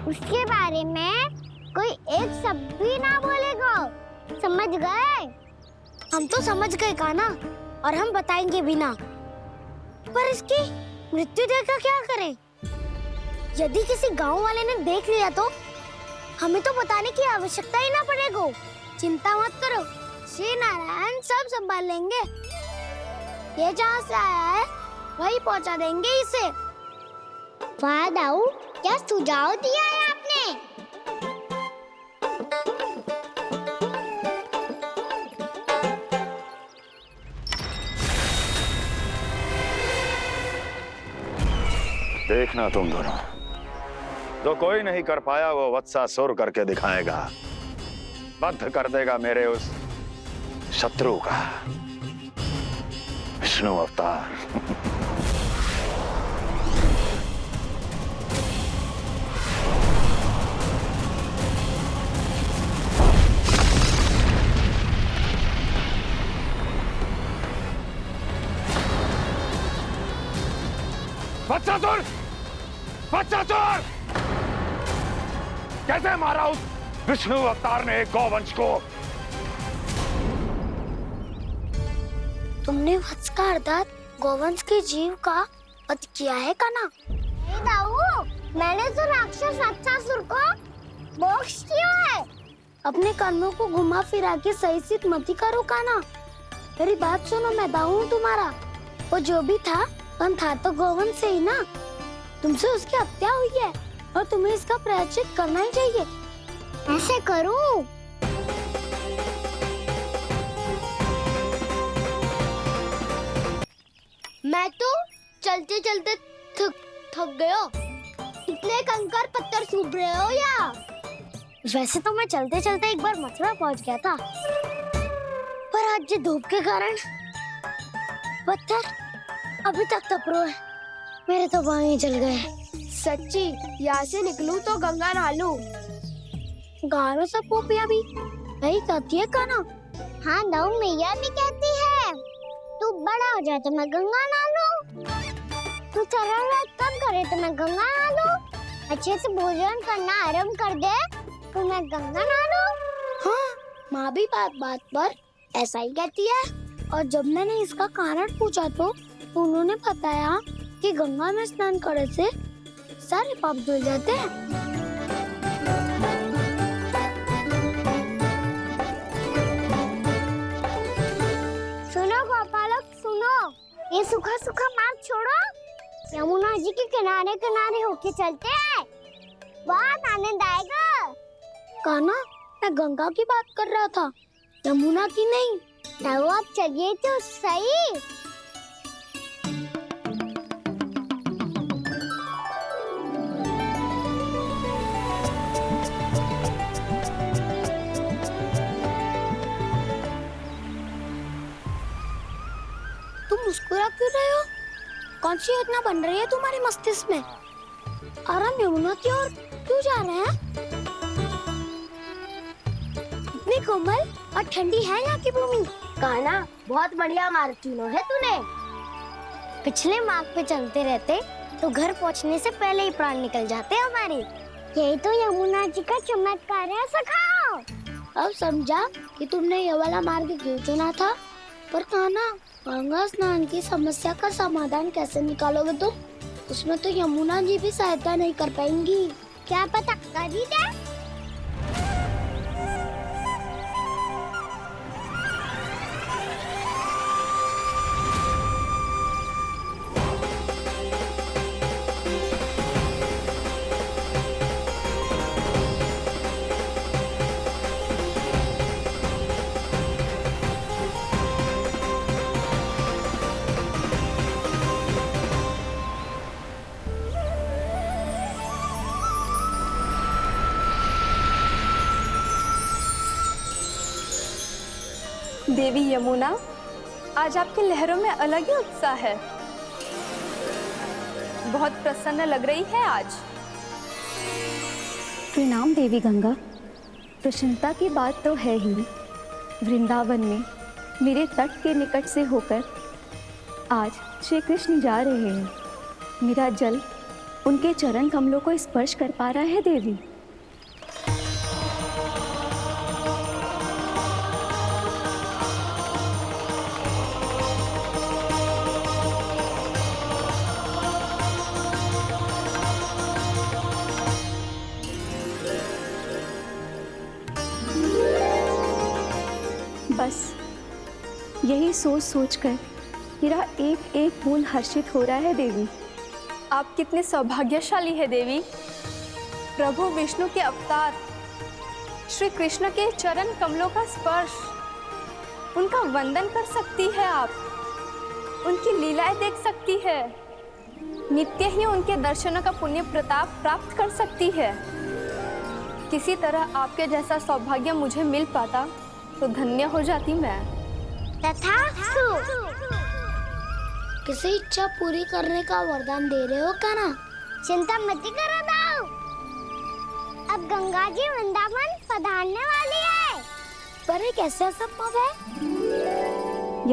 उसके बारे में कोई एक शब्द भी ना बोलेगा, समझ गए? हम तो समझ गए कान्हा, और हम बताएंगे भी ना। पर इसकी मृत्यु देखकर क्या करें? यदि किसी गांव वाले ने देख लिया तो हमें तो बताने की आवश्यकता ही ना पड़ेगा। चिंता मत करो, श्री नारायण सब संभाल लेंगे। ये जहाँ से आया है वही पहुँचा देंगे इसे। वाह दाऊ, क्या सुझाव दिया है आपने। देखना तुम दोनों, जो कोई नहीं कर पाया वो वत्सासुर करके दिखाएगा, बद्ध कर देगा मेरे उस शत्रु का विष्णु अवतार। वत्सासुर! वत्सासुर! कैसे मारा उस विष्णु अवतार ने एक गौवंश को? तुमने वत्स का अर्थात गौवंश के जीव का वध किया है कान्हा? नहीं दाऊ, मैंने तो राक्षस वत्सासुर को मोक्ष किया है। अपने कर्मों को घुमा फिरा के सही सिद्ध मत करो कान्हा। मेरी बात सुनो, मैं दाऊ हूँ तुम्हारा। वो जो भी था था तो गोवंश से ही ना। तुमसे उसकी हत्या हुई है और तुम्हें इसका प्रायश्चित करना ही चाहिए। ऐसे करूं? मैं तो चलते चलते थक गया। इतने कंकर पत्थर सूख रहे हो या? वैसे तो मैं चलते चलते एक बार मथुरा पहुंच गया था, पर आज ये धूप के कारण पत्थर अभी तक तप रहे हैं। मेरे तो पाँव ही जल गए। सच्ची, यहाँ से निकलूं तो गंगा नहा लूं। गालों से पोपिया भी यही कहती है कान्हा। हाँ दाऊ, मैया भी कहती है तू बड़ा हो जाए तो मैं गंगा नहा लूं, तू चरण व्रत कम करे तो मैं गंगा नहा लूं, अच्छे से भोजन करना आरंभ कर दे तो मैं गंगा नहा लूं। हाँ, माँ भी बात बात पर ऐसा ही कहती है। और जब मैंने इसका कारण पूछा तो उन्होंने बताया कि गंगा में स्नान करने से सारे पाप धुल जाते हैं। सुनो गोपालक सुनो, ये सूखा सूखा मार्ग छोड़ो, यमुना जी के किनारे किनारे होके चलते हैं, बहुत आनंद आएगा। कान्हा, मैं गंगा की बात कर रहा था, यमुना की नहीं। तो आप चलिए तो सही। तुम मुस्कुरा क्यों रहे हो? कौन सी योजना बन रही है तुम्हारे मस्तिष्क में? और हम यमुना की ओर क्यों जा रहे हैं? इतनी कोमल और ठंडी है यहाँ की भूमि। कान्हा, बहुत बढ़िया मार्ग चुना है तूने। पिछले मार्ग पे चलते रहते तो घर पहुँचने से पहले ही प्राण निकल जाते हमारे। यही तो यमुना जी का चमत्कार है सखाओ। अब समझा कि तुमने ये वाला मार्ग क्यों चुना था। पर कान्हा, गंगा स्नान की समस्या का समाधान कैसे निकालोगे तुम? उसमें तो यमुना जी भी सहायता नहीं कर पाएंगी। क्या पता कर ही दे। देवी यमुना, आज आपकी लहरों में अलग ही उत्साह है। बहुत प्रसन्न लग रही है आज। प्रणाम देवी गंगा। प्रसन्नता की बात तो है ही। वृंदावन में मेरे तट के निकट से होकर आज श्री कृष्ण जा रहे हैं। मेरा जल उनके चरण कमलों को स्पर्श कर पा रहा है देवी। बस यही सोच सोचकर मेरा एक एक फूल हर्षित हो रहा है देवी। आप कितने सौभाग्यशाली है देवी। प्रभु विष्णु के अवतार श्री कृष्ण के चरण कमलों का स्पर्श, उनका वंदन कर सकती है आप, उनकी लीलाएं देख सकती है, नित्य ही उनके दर्शनों का पुण्य प्रताप प्राप्त कर सकती है। किसी तरह आपके जैसा सौभाग्य मुझे मिल पाता तो धन्य हो जाती मैं। तथास्तु। किसी इच्छा पूरी करने का वरदान दे रहे हो कान्हा? चिंता मत करो दाऊ, अब गंगा जी वृंदावन पधारने वाली है। पर ये कैसे संभव है?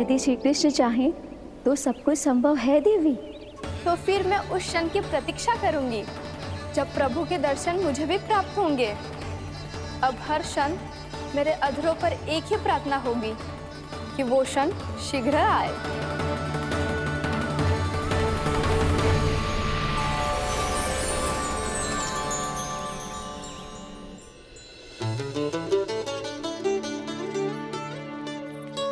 यदि श्री कृष्ण चाहें तो सब कुछ संभव है देवी। तो फिर मैं उस क्षण की प्रतीक्षा करूंगी जब प्रभु के दर्शन मुझे भी प्राप्त होंगे। अब हर क्षण मेरे अधरों पर एक ही प्रार्थना होगी कि वो क्षण शीघ्र आए।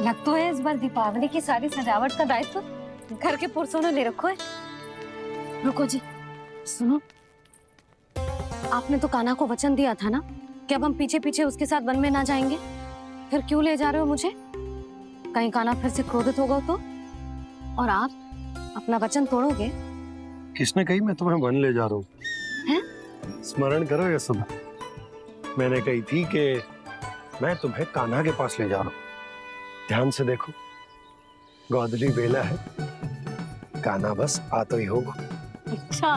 लग तो है इस बार दीपावली की सारी सजावट का दायित्व घर के पुरुषों ने ले रखो है। रुको जी, सुनो, आपने तो कान्हा को वचन दिया था ना कि अब हम पीछे पीछे उसके साथ वन में ना जाएंगे, फिर क्यों ले जा रहे हो मुझे? कहीं कान्हा फिर से क्रोधित होगा तो? और आप अपना वचन तोड़ोगे? किसने कही मैं तुम्हें वन ले जा रहा हूँ? हैं? स्मरण करो ये सुबह, मैंने कही थी कि मैं तुम्हें कान्हा के पास ले जा रहा हूँ। ध्यान से देखो, गोदली बेला है, कान्हा बस आ तो ही होगा। अच्छा,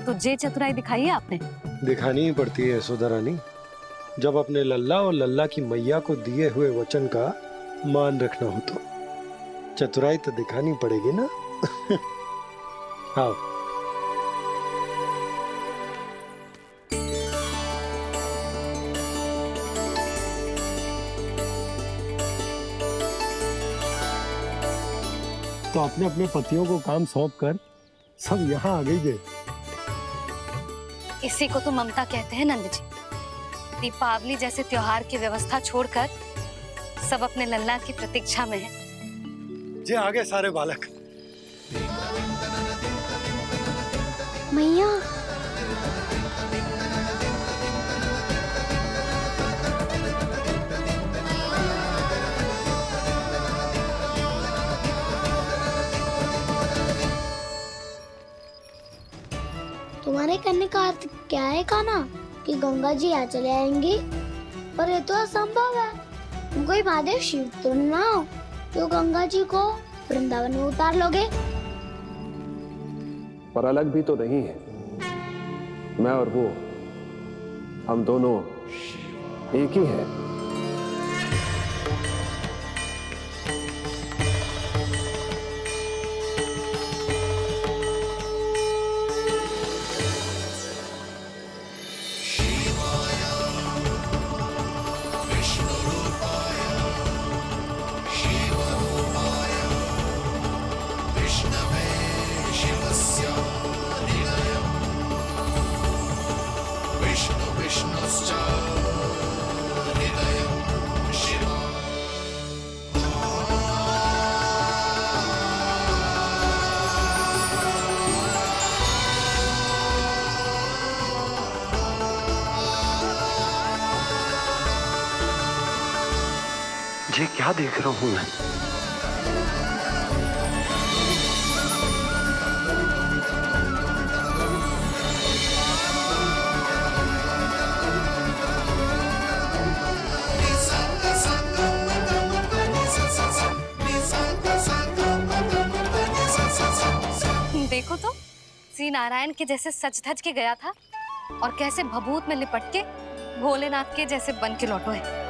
तो जे चतुराई दिखाई है आपने? दिखानी ही पड़ती है यशोदा रानी, जब अपने लल्ला और लल्ला की मैया को दिए हुए वचन का मान रखना हो तो चतुराई तो दिखानी पड़ेगी ना। हाँ, तो अपने अपने पतियों को काम सौंप कर सब यहाँ आ गई है। इसी को तो ममता कहते हैं नंद जी। दीपावली जैसे त्योहार की व्यवस्था छोड़कर सब अपने लल्ला की प्रतीक्षा में हैं। जे आगे सारे बालक। मैया, तुम्हारे कहने का अर्थ क्या है कान्हा? कि गंगा जी यहाँ चले आएंगी? पर ये तो असंभव है। तुम कोई महादेव शिव तो ना हो तो गंगा जी को वृंदावन में उतार लोगे? पर अलग भी तो नहीं है। मैं और वो, हम दोनों एक ही हैं। ये क्या देख रहा हूँ मैं? देखो तो, श्री नारायण के जैसे सज धज के गया था और कैसे भभूत में लिपट के भोलेनाथ के जैसे बन के लौटो है।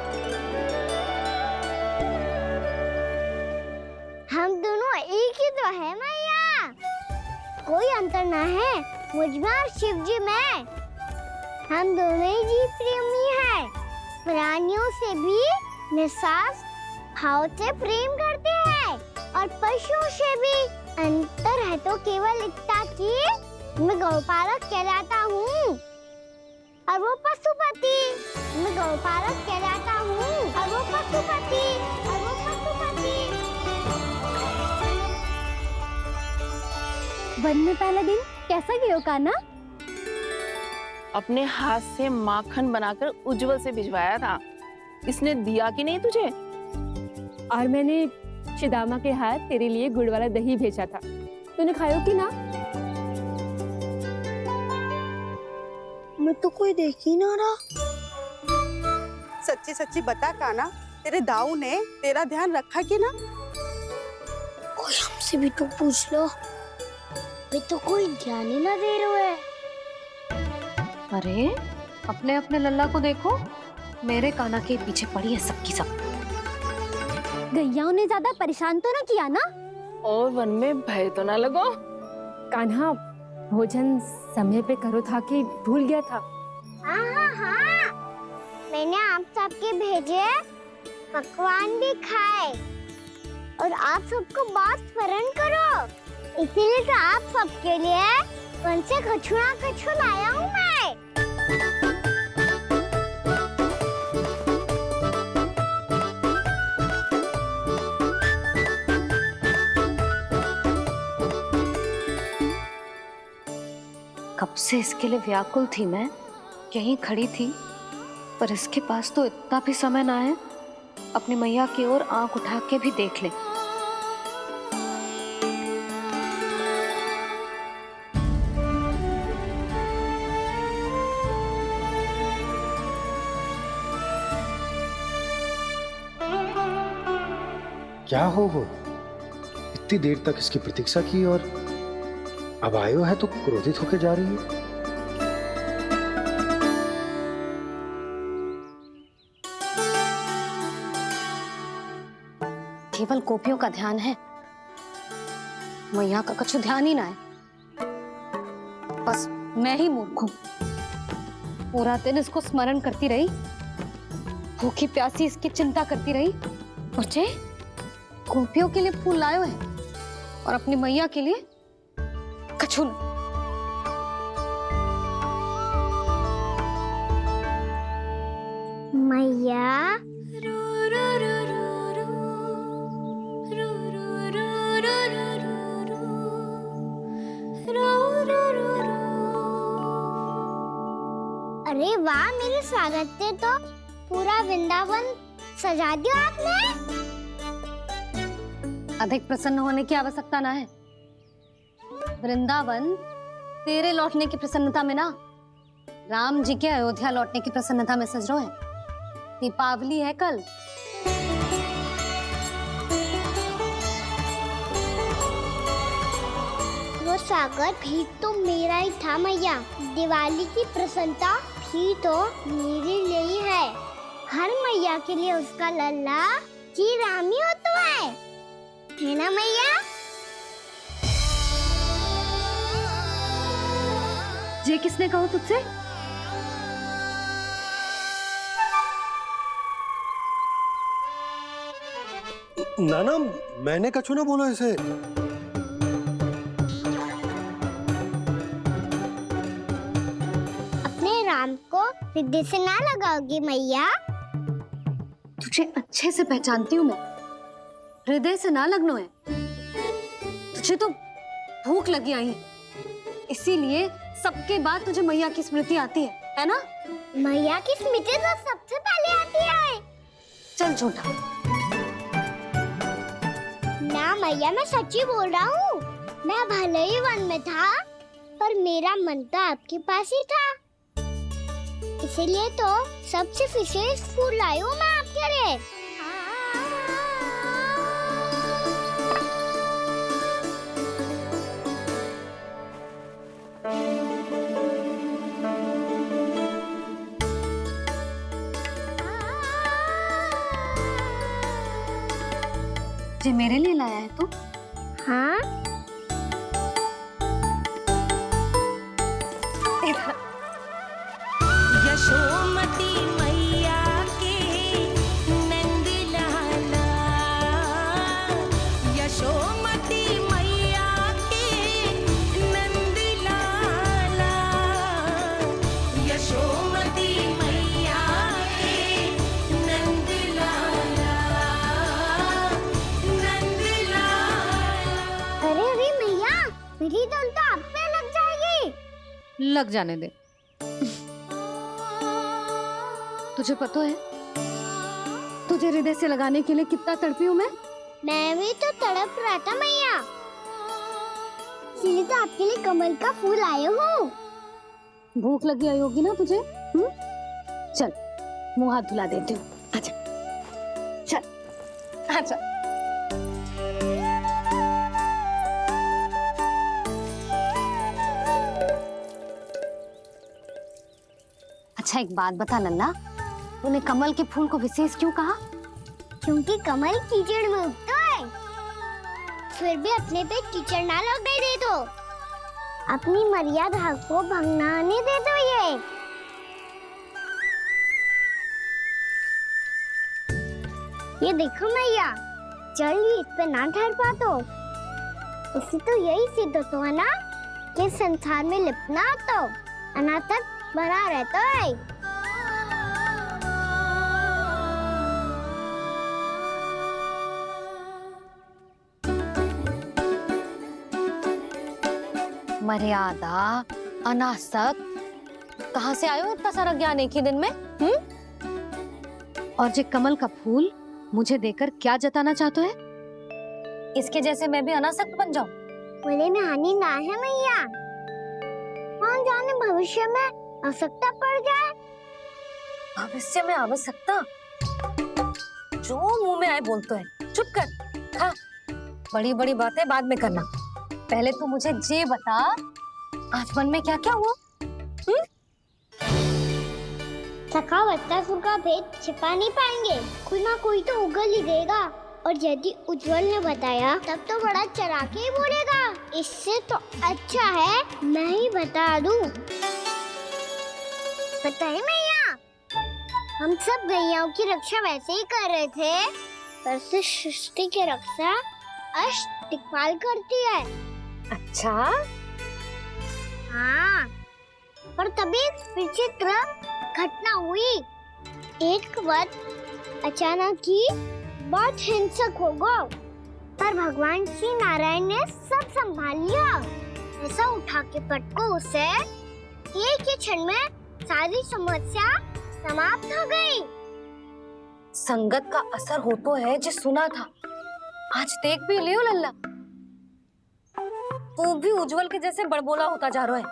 हम दोनों एक ही तो है मैया। कोई अंतर ना है मुझ में और शिव जी में। हम दोनों ही जीव प्रेमी हैं। प्राणियों से भी निस्वार्थ भाव से प्रेम करते हैं और पशुओं से भी। अंतर है तो केवल इतना कि मैं गौपालक कहलाता हूँ और वो पशुपति। मैं गौपालक कहलाता हूँ और वो पशुपति। वन में पहला दिन कैसा गया कान्हा? अपने हाथ से माखन बनाकर उज्जवल से भिजवाया था। इसने दिया कि नहीं तुझे? और मैंने शिदामा के हाथ तेरे लिए गुड़ वाला दही भेजा था, तूने खायो कि ना? मैं तो कोई देख ही ना रहा। सच्ची सच्ची बता कान्हा, तेरे दाऊ ने तेरा ध्यान रखा कि ना? कोई हमसे भी तो पूछ लो। वे तो कोई ध्यान ही ना दे रहे है। अरे अपने अपने लल्ला को देखो, मेरे कान्हा के पीछे पड़ी है सबकी सब। गैयाओं ने ज्यादा परेशान तो ना किया ना? और वन में भय तो ना लगो? कान्हा भोजन समय पे करो था कि भूल गया था? हाँ, मैंने आप सबके भेजे पकवान भी खाए और आप सबको बात स्मरण करो। इसीलिए तो आप सबके लिए वन से कछुआ लाया हूँ मैं। कब से इसके लिए व्याकुल थी मैं, यहीं खड़ी थी, पर इसके पास तो इतना भी समय ना है अपनी मैया की ओर आंख उठा के भी देख ले। क्या हो वो? इतनी देर तक इसकी प्रतीक्षा की और अब आयो है तो क्रोधित होकर जा रही है। केवल गोपियों का ध्यान है, मैया का कुछ ध्यान ही ना है। बस मैं ही मूर्ख हूं, पूरा दिन इसको स्मरण करती रही, भूखी प्यासी इसकी चिंता करती रही, और जे गोपियों के लिए फूल लायो है और अपनी मैया के लिए कछुन। मैया अरे वाह, मेरे स्वागत से तो पूरा वृंदावन सजा दिया आपने। अधिक प्रसन्न होने की आवश्यकता ना है। वृंदावन तेरे लौटने की प्रसन्नता में ना, राम जी के अयोध्या लौटने की प्रसन्नता में सज रहा है। दीपावली है कल। वो स्वागत भी तो मेरा ही था मैया। दिवाली की प्रसन्नता भी तो मेरे लिए ही है। हर मैया के लिए उसका लल्ला जी राम ही होता है ना मैया? ये किसने कहा तुझसे? नाना, मैंने कछु ना बोला इसे। अपने राम को हृदय से ना लगाओगी मैया? तुझे अच्छे से पहचानती हूँ मैं, हृदय से ना लगनो है। तुझे तो भूख लगी आई, इसीलिए सबके बाद तुझे मैया की स्मृति आती है ना? मैया की स्मृति तो सबसे पहले आती है। चल झूठा। ना मैया, मैं सच्ची बोल रहा हूँ। मैं भले ही वन में था, पर मेरा मन तो आपके पास ही था। इसीलिए तो सबसे विशेष फूल लाई हूँ मैं आपके लिए। ये मेरे लिए लाया है तू? हाँ, लग जाने दे। तुझे पता है तुझे हृदय से लगाने के लिए कितना तड़पी हूँ मैं भी तो तड़प रहा था मैया, इसलिए तो आपके लिए कमल का फूल आए हूँ। भूख लगी आई होगी ना तुझे? चल मुंह हाथ धुला देती हूँ। आजा चल आजा। अच्छा एक बात बता लल्ला, तूने कमल के फूल को विशेष क्यों कहा? क्योंकि कमल कीचड़ में उगता है, फिर भी अपने पे कीचड़ ना लगने दे दो, अपनी मर्यादा को भंगना नहीं दे दो। ये देखो मैया, जल इस पे ना ठहर पा तो उससे तो यही सिद्ध होता है ना कि संसार में लिपना तो अनाथ तक बना रहता है। मर्यादा, अनासक, कहाँ से आयो इतना सारा ज्ञान एक ही दिन में? और जे कमल का फूल मुझे देकर क्या जताना चाहते है? इसके जैसे मैं भी अनासक्त बन जाऊं? बोले में हानि ना है मैया, कौन जाने भविष्य में आवश्यकता पड़ जाए। भविष्य में आवश्यकता? जो मुंह में आए बोलते हैं, चुप कर। खा, बड़ी बड़ी बातें बाद में करना, पहले तू मुझे ये बता आज मन में क्या क्या हुआ? सखा बत्तासुर का भेद छिपा नहीं पाएंगे, कोई ना कोई तो उगल ही देगा, और यदि उज्जवल ने बताया तब तो बड़ा चढ़ा के ही बोलेगा। इससे तो अच्छा है मैं ही बता दूं। पता है मैया, हम सब गैयाओं की रक्षा वैसे ही कर रहे थे, पर से सृष्टि की रक्षा अष्ट दिक्पाल करती है। अच्छा हाँ, पर तभी विचित्र घटना हुई। एक वक्त अचानक ही बहुत हिंसक हो गया, पर भगवान श्री नारायण ने सब संभाल लिया। ऐसा उठा के पटको उसे, एक ही क्षण में सारी समस्या समाप्त हो गई। संगत का असर हो तो है जो सुना था, आज देख भी लियो लल्ला, तू भी उज्जवल के जैसे बड़बोला होता जा रहा है।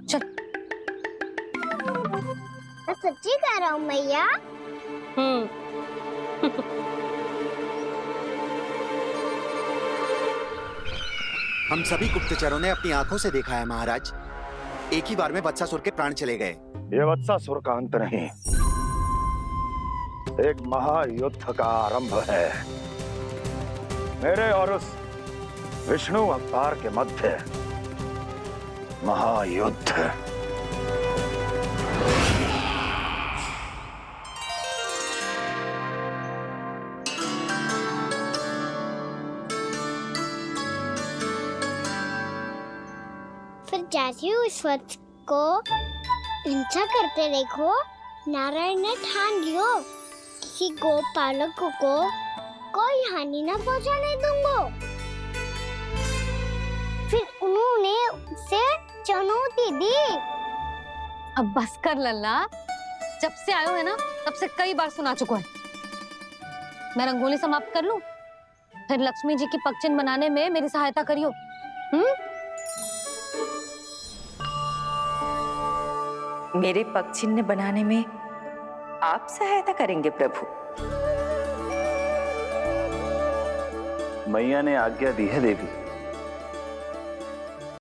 चल मैं सच्ची कह रहा हूँ मैया। हम सभी गुप्तचरों ने अपनी आंखों से देखा है महाराज, एक ही बार में वत्सासुर के प्राण चले गए। ये वत्सासुर का अंत नहीं, एक महायुद्ध का आरंभ है। मेरे और उस विष्णु अवतार के मध्य महायुद्ध। फिर जैसे ही उस वत्स को हिंसा करते देखो, नारायण ने ठान लियो किसी गोपालक को कोई हानि न पहुंचाने दूंगा। फिर उन्होंने उसे चुनौती दी। अब बस कर लल्ला, जब से आयो है ना तब से कई बार सुना चुका है। मैं रंगोली समाप्त कर लूं, फिर लक्ष्मी जी की पगचिन बनाने में मेरी सहायता करियो। मेरे पगचिन्ह बनाने में आप सहायता करेंगे प्रभु? मैया ने आज्ञा दी है देवी।